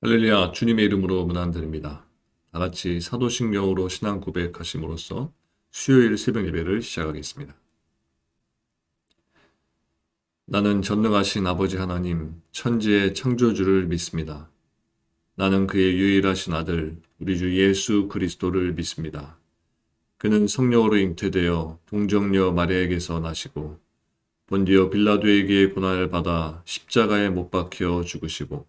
할렐루야, 주님의 이름으로 문안드립니다. 다 같이 사도신경으로 신앙 고백하심으로써 수요일 새벽 예배를 시작하겠습니다. 나는 전능하신 아버지 하나님, 천지의 창조주를 믿습니다. 나는 그의 유일하신 아들, 우리 주 예수 그리스도를 믿습니다. 그는 성령으로 잉태되어 동정녀 마리아에게서 나시고 본디오 빌라도에게 고난을 받아 십자가에 못 박혀 죽으시고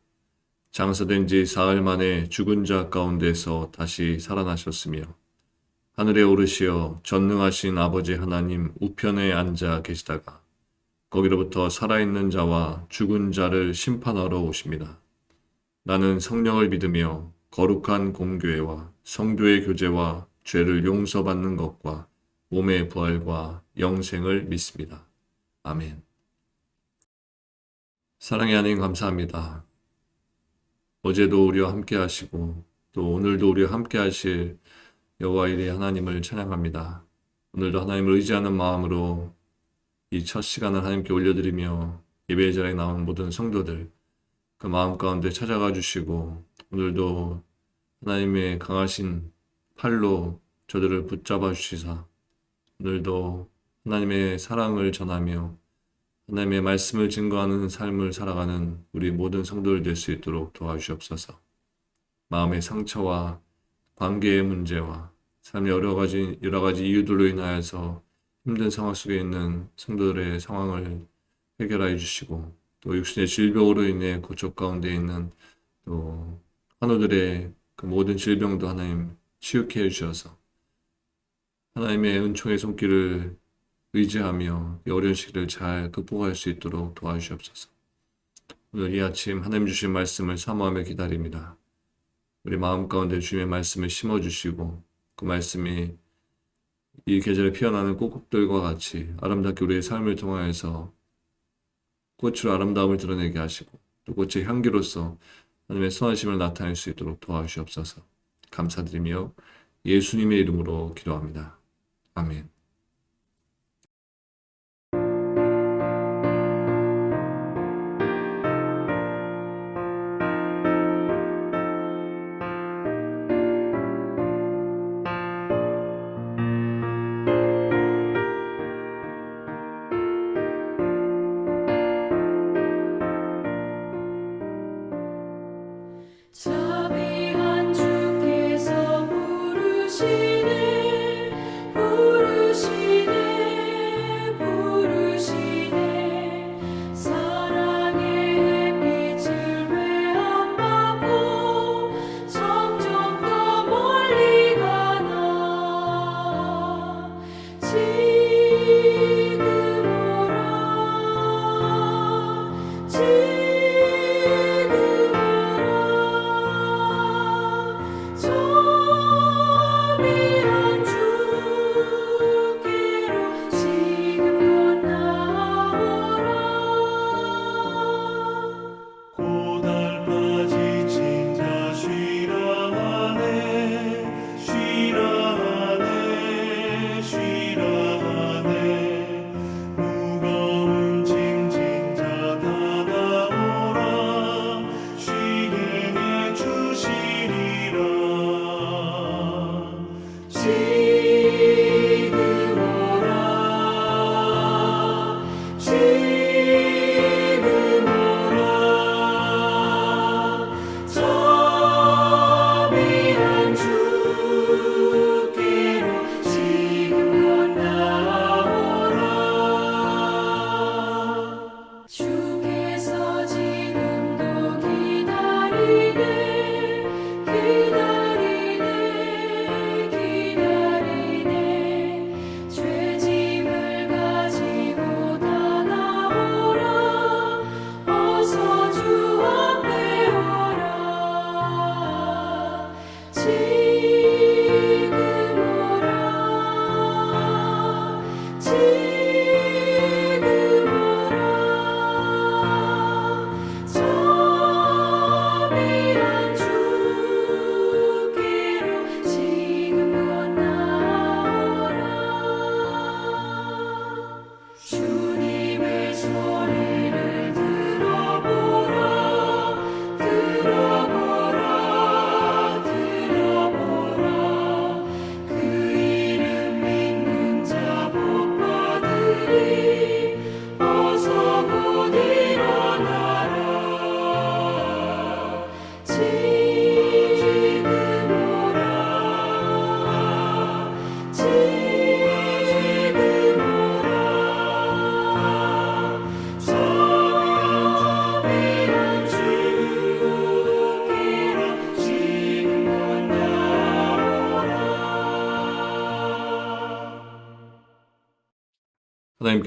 장사된 지 사흘 만에 죽은 자 가운데서 다시 살아나셨으며 하늘에 오르시어 전능하신 아버지 하나님 우편에 앉아 계시다가 거기로부터 살아있는 자와 죽은 자를 심판하러 오십니다. 나는 성령을 믿으며 거룩한 공교회와 성도의 교제와 죄를 용서받는 것과 몸의 부활과 영생을 믿습니다. 아멘. 사랑의 하나님 감사합니다. 어제도 우리와 함께 하시고 또 오늘도 우리와 함께 하실 여호와 이레 하나님을 찬양합니다. 오늘도 하나님을 의지하는 마음으로 이 첫 시간을 하나님께 올려드리며 예배 자리에 나온 모든 성도들 그 마음 가운데 찾아가 주시고 오늘도 하나님의 강하신 팔로 저들을 붙잡아 주시사 오늘도 하나님의 사랑을 전하며 하나님의 말씀을 증거하는 삶을 살아가는 우리 모든 성도들 될 수 있도록 도와주시옵소서. 마음의 상처와 관계의 문제와 삶의 여러 가지 이유들로 인하여서 힘든 상황 속에 있는 성도들의 상황을 해결하여 주시고 또 육신의 질병으로 인해 고통 가운데 있는 또 환우들의 그 모든 질병도 하나님 치유케 해주셔서 하나님의 은총의 손길을 의지하며 이 어려운 시기를 잘 극복할 수 있도록 도와주시옵소서. 오늘 이 아침 하나님 주신 말씀을 사모하며 기다립니다. 우리 마음 가운데 주님의 말씀을 심어주시고 그 말씀이 이 계절에 피어나는 꽃들과 같이 아름답게 우리의 삶을 통하여서 꽃으로 아름다움을 드러내게 하시고 또 꽃의 향기로서 하나님의 선하심을 나타낼 수 있도록 도와주시옵소서. 감사드리며 예수님의 이름으로 기도합니다. 아멘. 자비한 주께서 부르시네 부르시네 부르시네 사랑의 햇빛을 외안받고 점점 더 멀리 가나 지금 오라 지금 오라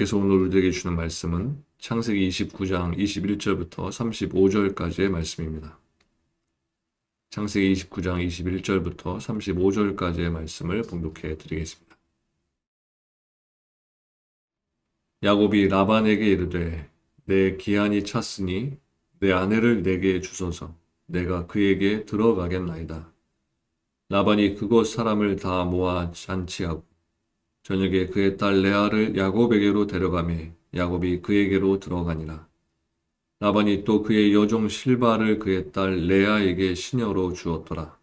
하나님께서 오늘 우리에게 주는 말씀은 창세기 29장 21절부터 35절까지의 말씀입니다. 창세기 29장 21절부터 35절까지의 말씀을 봉독해 드리겠습니다. 야곱이 라반에게 이르되 내 기한이 찼으니 내 아내를 내게 주소서. 내가 그에게 들어가겠나이다. 라반이 그곳 사람을 다 모아 잔치하고 저녁에 그의 딸 레아를 야곱에게로 데려가매 야곱이 그에게로 들어가니라. 라반이 또 그의 여종 실바를 그의 딸 레아에게 시녀로 주었더라.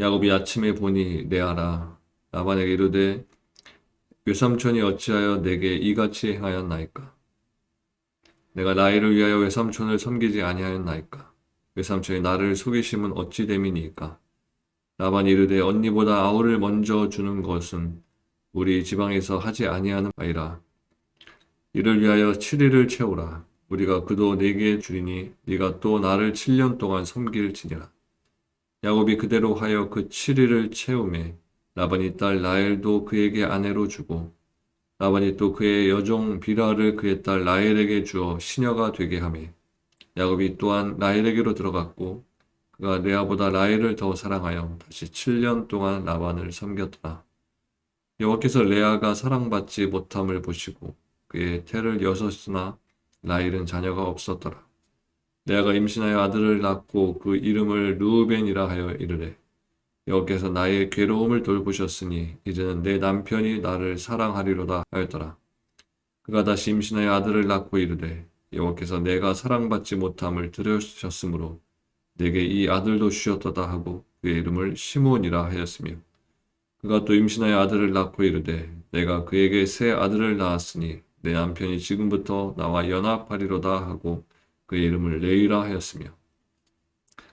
야곱이 아침에 보니 레아라. 라반에게 이르되 외삼촌이 어찌하여 내게 이같이 행하였나이까? 내가 나이를 위하여 외삼촌을 섬기지 아니하였나이까? 외삼촌이 나를 속이심은 어찌 됨이니까? 라반이 이르되 언니보다 아우를 먼저 주는 것은 우리 지방에서 하지 아니하는 바이라. 이를 위하여 7일을 채우라. 우리가 그도 네게 주리니 네가 또 나를 7년 동안 섬길지니라. 야곱이 그대로 하여 그 7일을 채우매 라반이 딸 라헬도 그에게 아내로 주고 라반이 또 그의 여종 비라를 그의 딸 라헬에게 주어 시녀가 되게 하매 야곱이 또한 라헬에게로 들어갔고 그가 레아보다 라헬을 더 사랑하여 다시 7년 동안 라반을 섬겼더라. 여호와께서 레아가 사랑받지 못함을 보시고 그의 태를 여섯으나 라헬은 자녀가 없었더라. 레아가 임신하여 아들을 낳고 그 이름을 르우벤이라 하여 이르되 여호와께서 나의 괴로움을 돌보셨으니 이제는 내 남편이 나를 사랑하리로다 하였더라. 그가 다시 임신하여 아들을 낳고 이르되 여호와께서 내가 사랑받지 못함을 들으셨으므로 내게 이 아들도 주셨도다 하고 그의 이름을 시몬이라 하였으며 그가 또 임신하여 아들을 낳고 이르되 내가 그에게 새 아들을 낳았으니 내 남편이 지금부터 나와 연합하리로다 하고 그의 이름을 레이라 하였으며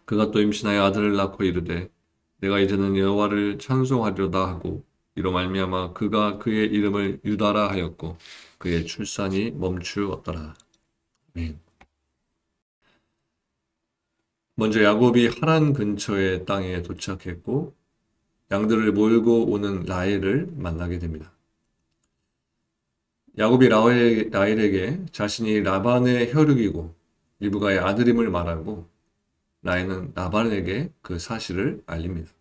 그가 또 임신하여 아들을 낳고 이르되 내가 이제는 여호와를 찬송하리로다 하고 이로 말미암아 그가 그의 이름을 유다라 하였고 그의 출산이 멈추었더라. 아멘. 먼저 야곱이 하란 근처의 땅에 도착했고 양들을 몰고 오는 라헬을 만나게 됩니다. 야곱이 라헬에게 자신이 라반의 혈육이고 리브가의 아들임을 말하고 라헬은 라반에게 그 사실을 알립니다.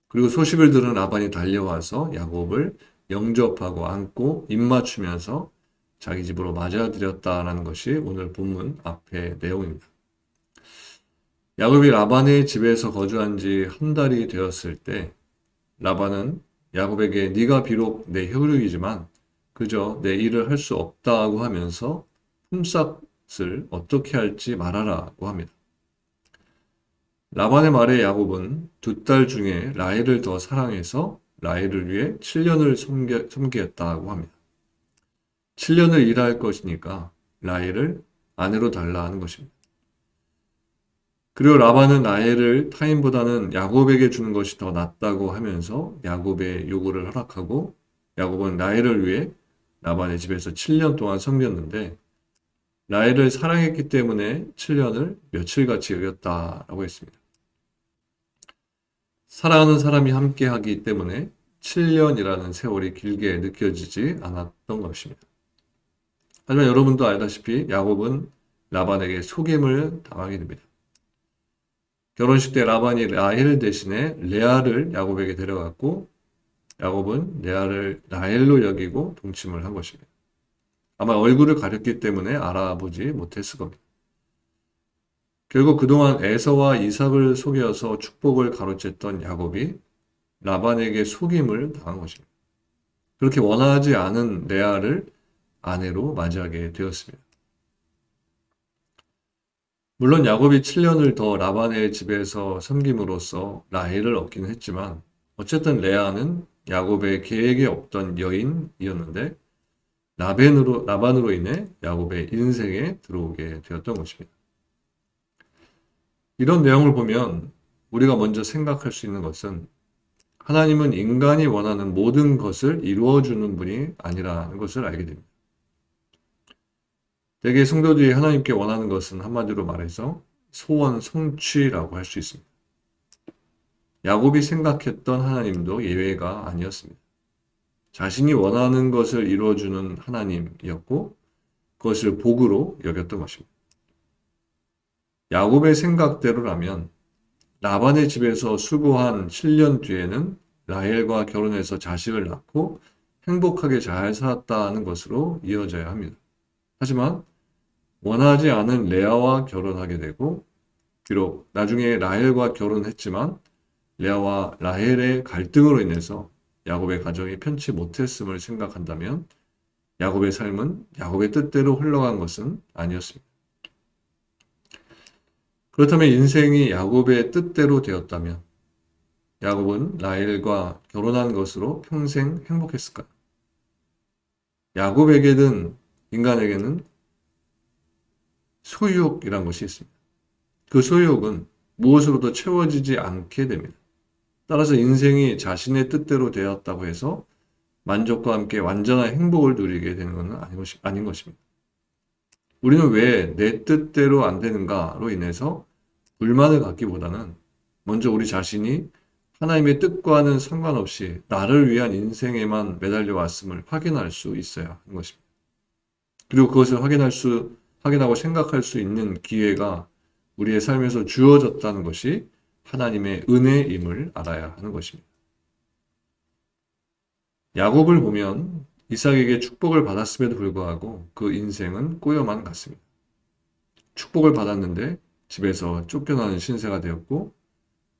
그리고 소식을 들은 라반이 달려와서 야곱을 영접하고 안고 입맞추면서 자기 집으로 맞아들였다라는 것이 오늘 본문 앞의 내용입니다. 야곱이 라반의 집에서 거주한 지 한 달이 되었을 때 라반은 야곱에게 네가 비록 내 혈육이지만 그저 내 일을 할 수 없다고 하면서 품삯을 어떻게 할지 말하라고 합니다. 라반의 말에 야곱은 두 딸 중에 라헬을 더 사랑해서 라헬을 위해 7년을 섬기겠다고 합니다. 7년을 일할 것이니까 라헬을 아내로 달라 하는 것입니다. 그리고 라반은 라헬을 타인보다는 야곱에게 주는 것이 더 낫다고 하면서 야곱의 요구를 허락하고 야곱은 라헬을 위해 라반의 집에서 7년 동안 섬겼는데 라헬을 사랑했기 때문에 7년을 며칠같이 여겼다라고 했습니다. 사랑하는 사람이 함께하기 때문에 7년이라는 세월이 길게 느껴지지 않았던 것입니다. 하지만 여러분도 알다시피 야곱은 라반에게 속임을 당하게 됩니다. 결혼식 때 라반이 라헬 대신에 레아를 야곱에게 데려갔고 야곱은 레아를 라헬로 여기고 동침을 한 것입니다. 아마 얼굴을 가렸기 때문에 알아보지 못했을 겁니다. 결국 그동안 에서와 이삭을 속여서 축복을 가로챘던 야곱이 라반에게 속임을 당한 것입니다. 그렇게 원하지 않은 레아를 아내로 맞이하게 되었습니다. 물론 야곱이 7년을 더 라반의 집에서 섬김으로써 라헬을 얻기는 했지만 어쨌든 레아는 야곱의 계획에 없던 여인이었는데 라반으로 인해 야곱의 인생에 들어오게 되었던 것입니다. 이런 내용을 보면 우리가 먼저 생각할 수 있는 것은 하나님은 인간이 원하는 모든 것을 이루어주는 분이 아니라는 것을 알게 됩니다. 대개 성도들이 하나님께 원하는 것은 한마디로 말해서 소원 성취라고 할 수 있습니다. 야곱이 생각했던 하나님도 예외가 아니었습니다. 자신이 원하는 것을 이루어주는 하나님이었고 그것을 복으로 여겼던 것입니다. 야곱의 생각대로라면 라반의 집에서 수고한 7년 뒤에는 라헬과 결혼해서 자식을 낳고 행복하게 잘 살았다는 것으로 이어져야 합니다. 하지만 원하지 않은 레아와 결혼하게 되고 비록 나중에 라헬과 결혼했지만 레아와 라헬의 갈등으로 인해서 야곱의 가정이 편치 못했음을 생각한다면 야곱의 삶은 야곱의 뜻대로 흘러간 것은 아니었습니다. 그렇다면 인생이 야곱의 뜻대로 되었다면 야곱은 라헬과 결혼한 것으로 평생 행복했을까요? 야곱에게는 인간에게는 소유욕이란 것이 있습니다. 그 소유욕은 무엇으로도 채워지지 않게 됩니다. 따라서 인생이 자신의 뜻대로 되었다고 해서 만족과 함께 완전한 행복을 누리게 되는 것은 아닌 것입니다. 우리는 왜 내 뜻대로 안 되는가로 인해서 불만을 갖기보다는 먼저 우리 자신이 하나님의 뜻과는 상관없이 나를 위한 인생에만 매달려 왔음을 확인할 수 있어야 하는 것입니다. 그리고 그것을 확인하고 생각할 수 있는 기회가 우리의 삶에서 주어졌다는 것이 하나님의 은혜임을 알아야 하는 것입니다. 야곱을 보면 이삭에게 축복을 받았음에도 불구하고 그 인생은 꼬여만 갔습니다. 축복을 받았는데 집에서 쫓겨나는 신세가 되었고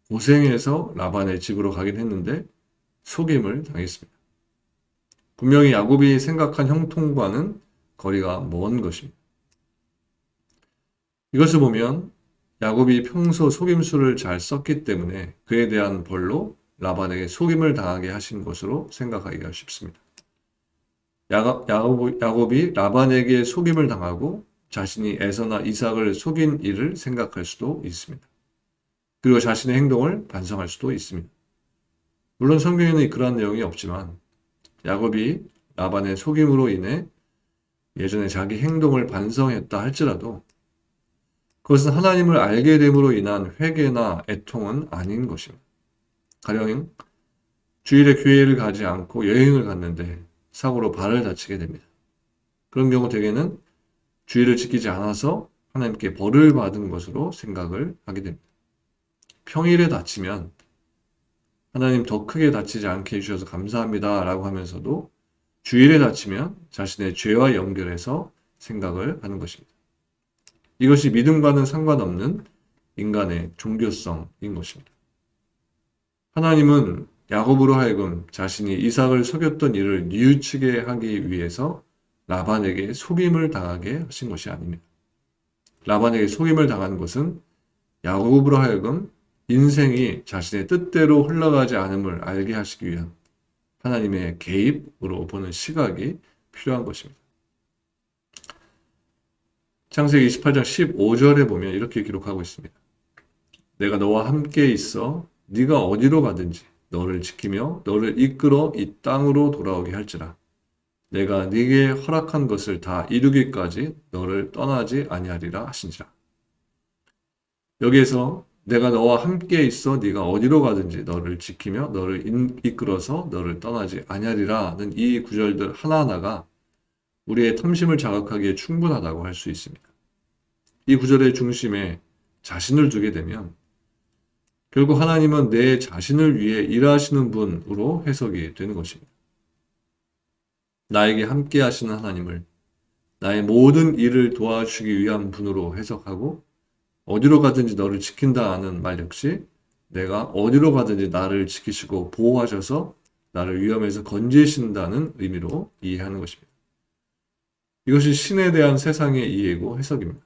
고생해서 라반의 집으로 가긴 했는데 속임을 당했습니다. 분명히 야곱이 생각한 형통과는 거리가 먼 것입니다. 이것을 보면 야곱이 평소 속임수를 잘 썼기 때문에 그에 대한 벌로 라반에게 속임을 당하게 하신 것으로 생각하기가 쉽습니다. 야곱이 라반에게 속임을 당하고 자신이 에서나 이삭을 속인 일을 생각할 수도 있습니다. 그리고 자신의 행동을 반성할 수도 있습니다. 물론 성경에는 그러한 내용이 없지만 야곱이 라반의 속임으로 인해 예전에 자기 행동을 반성했다 할지라도 그것은 하나님을 알게 됨으로 인한 회개나 애통은 아닌 것입니다. 가령 주일에 교회를 가지 않고 여행을 갔는데 사고로 발을 다치게 됩니다. 그런 경우 대개는 주일을 지키지 않아서 하나님께 벌을 받은 것으로 생각을 하게 됩니다. 평일에 다치면 하나님 더 크게 다치지 않게 해주셔서 감사합니다 라고 하면서도 주일에 다치면 자신의 죄와 연결해서 생각을 하는 것입니다. 이것이 믿음과는 상관없는 인간의 종교성인 것입니다. 하나님은 야곱으로 하여금 자신이 이삭을 속였던 일을 뉘우치게 하기 위해서 라반에게 속임을 당하게 하신 것이 아닙니다. 라반에게 속임을 당한 것은 야곱으로 하여금 인생이 자신의 뜻대로 흘러가지 않음을 알게 하시기 위한 하나님의 개입으로 보는 시각이 필요한 것입니다. 창세기 28장 15절에 보면 이렇게 기록하고 있습니다. 내가 너와 함께 있어 네가 어디로 가든지 너를 지키며 너를 이끌어 이 땅으로 돌아오게 할지라. 내가 네게 허락한 것을 다 이루기까지 너를 떠나지 아니하리라 하신지라. 여기에서 내가 너와 함께 있어 네가 어디로 가든지 너를 지키며 너를 이끌어서 너를 떠나지 아니하리라는 이 구절들 하나하나가 우리의 탐심을 자극하기에 충분하다고 할 수 있습니다. 이 구절의 중심에 자신을 두게 되면 결국 하나님은 내 자신을 위해 일하시는 분으로 해석이 되는 것입니다. 나에게 함께 하시는 하나님을 나의 모든 일을 도와주시기 위한 분으로 해석하고 어디로 가든지 너를 지킨다는 말 역시 내가 어디로 가든지 나를 지키시고 보호하셔서 나를 위험에서 건지신다는 의미로 이해하는 것입니다. 이것이 신에 대한 세상의 이해고 해석입니다.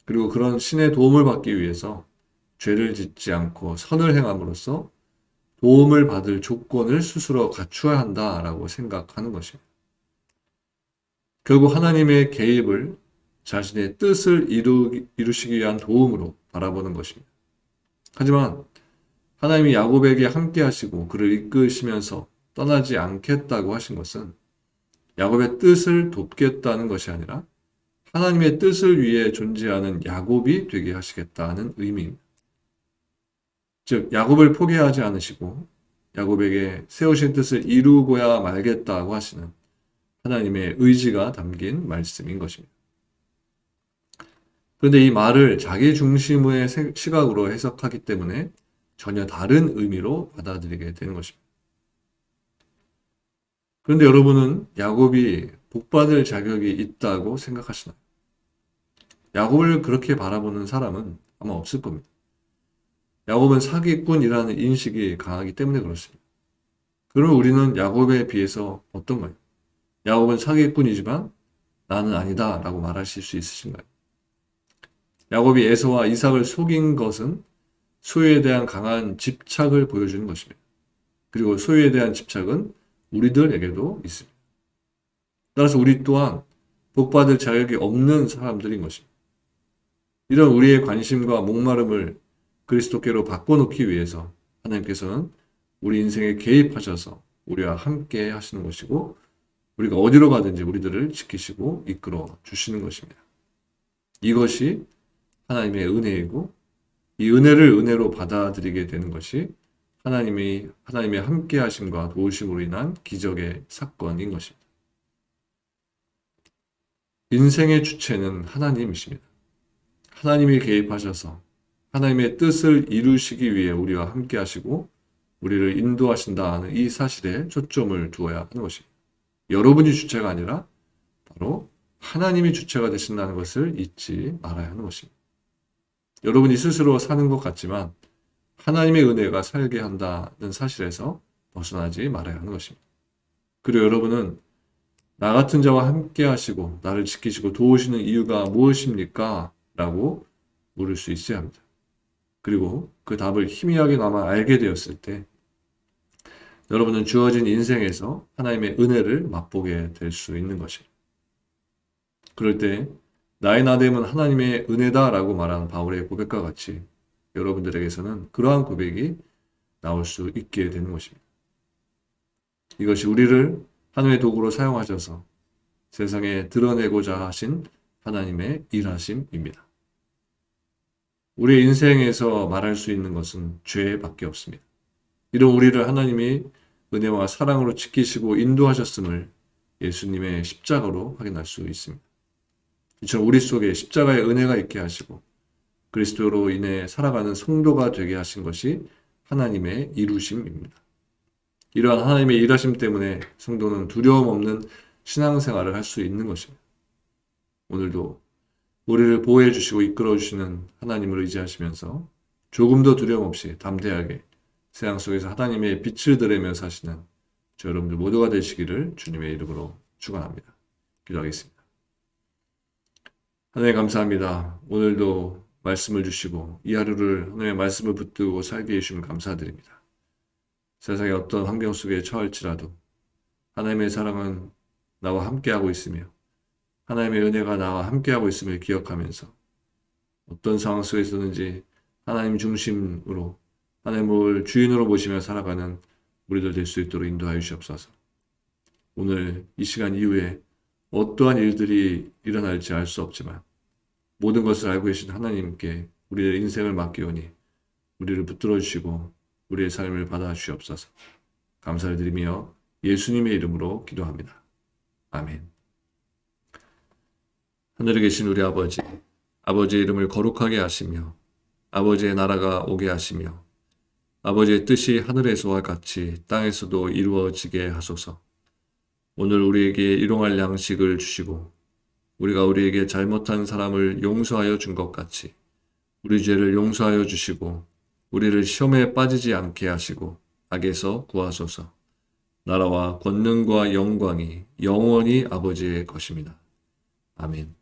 그리고 그런 신의 도움을 받기 위해서 죄를 짓지 않고 선을 행함으로써 도움을 받을 조건을 스스로 갖추어야 한다라고 생각하는 것입니다. 결국 하나님의 개입을 자신의 뜻을 이루시기 위한 도움으로 바라보는 것입니다. 하지만 하나님이 야곱에게 함께 하시고 그를 이끄시면서 떠나지 않겠다고 하신 것은 야곱의 뜻을 돕겠다는 것이 아니라 하나님의 뜻을 위해 존재하는 야곱이 되게 하시겠다는 의미입니다. 즉 야곱을 포기하지 않으시고 야곱에게 세우신 뜻을 이루고야 말겠다고 하시는 하나님의 의지가 담긴 말씀인 것입니다. 그런데 이 말을 자기 중심의 시각으로 해석하기 때문에 전혀 다른 의미로 받아들이게 되는 것입니다. 그런데 여러분은 야곱이 복받을 자격이 있다고 생각하시나요? 야곱을 그렇게 바라보는 사람은 아마 없을 겁니다. 야곱은 사기꾼이라는 인식이 강하기 때문에 그렇습니다. 그러면 우리는 야곱에 비해서 어떤가요? 야곱은 사기꾼이지만 나는 아니다 라고 말하실 수 있으신가요? 야곱이 에서와 이삭을 속인 것은 소유에 대한 강한 집착을 보여주는 것입니다. 그리고 소유에 대한 집착은 우리들에게도 있습니다. 따라서 우리 또한 복받을 자격이 없는 사람들인 것입니다. 이런 우리의 관심과 목마름을 그리스도께로 바꿔놓기 위해서 하나님께서는 우리 인생에 개입하셔서 우리와 함께 하시는 것이고 우리가 어디로 가든지 우리들을 지키시고 이끌어 주시는 것입니다. 이것이 하나님의 은혜이고 이 은혜를 은혜로 받아들이게 되는 것이 하나님의 함께 하심과 도우심으로 인한 기적의 사건인 것입니다. 인생의 주체는 하나님이십니다. 하나님이 개입하셔서 하나님의 뜻을 이루시기 위해 우리와 함께 하시고 우리를 인도하신다는 이 사실에 초점을 두어야 하는 것입니다. 여러분이 주체가 아니라 바로 하나님이 주체가 되신다는 것을 잊지 말아야 하는 것입니다. 여러분이 스스로 사는 것 같지만 하나님의 은혜가 살게 한다는 사실에서 벗어나지 말아야 하는 것입니다. 그리고 여러분은 나 같은 자와 함께 하시고 나를 지키시고 도우시는 이유가 무엇입니까? 라고 물을 수 있어야 합니다. 그리고 그 답을 희미하게나마 알게 되었을 때 여러분은 주어진 인생에서 하나님의 은혜를 맛보게 될 수 있는 것입니다. 그럴 때 나의 나됨은 하나님의 은혜다라고 말하는 바울의 고백과 같이 여러분들에게서는 그러한 고백이 나올 수 있게 되는 것입니다. 이것이 우리를 하나님의 도구로 사용하셔서 세상에 드러내고자 하신 하나님의 일하심입니다. 우리의 인생에서 말할 수 있는 것은 죄밖에 없습니다. 이런 우리를 하나님이 은혜와 사랑으로 지키시고 인도하셨음을 예수님의 십자가로 확인할 수 있습니다. 이처럼 우리 속에 십자가의 은혜가 있게 하시고 그리스도로 인해 살아가는 성도가 되게 하신 것이 하나님의 이루심입니다. 이러한 하나님의 일하심 때문에 성도는 두려움 없는 신앙생활을 할 수 있는 것입니다. 오늘도 우리를 보호해 주시고 이끌어 주시는 하나님을 의지하시면서 조금도 두려움 없이 담대하게 세상 속에서 하나님의 빛을 들으며 사시는 저 여러분들 모두가 되시기를 주님의 이름으로 축원합니다. 기도하겠습니다. 하나님 감사합니다. 오늘도 말씀을 주시고 이 하루를 하나님의 말씀을 붙들고 살게 해주시면 감사드립니다. 세상의 어떤 환경 속에 처할지라도 하나님의 사랑은 나와 함께하고 있으며 하나님의 은혜가 나와 함께하고 있음을 기억하면서 어떤 상황 속에서든지 하나님 중심으로 하나님을 주인으로 모시며 살아가는 우리들 될 수 있도록 인도하여 주시옵소서. 오늘 이 시간 이후에 어떠한 일들이 일어날지 알 수 없지만 모든 것을 알고 계신 하나님께 우리의 인생을 맡기오니 우리를 붙들어 주시고 우리의 삶을 받아 주시옵소서. 감사를 드리며 예수님의 이름으로 기도합니다. 아멘. 하늘에 계신 우리 아버지, 아버지의 이름을 거룩하게 하시며 아버지의 나라가 오게 하시며 아버지의 뜻이 하늘에서와 같이 땅에서도 이루어지게 하소서. 오늘 우리에게 일용할 양식을 주시고 우리가 우리에게 잘못한 사람을 용서하여 준 것 같이 우리 죄를 용서하여 주시고 우리를 시험에 빠지지 않게 하시고 악에서 구하소서. 나라와 권능과 영광이 영원히 아버지의 것입니다. 아멘.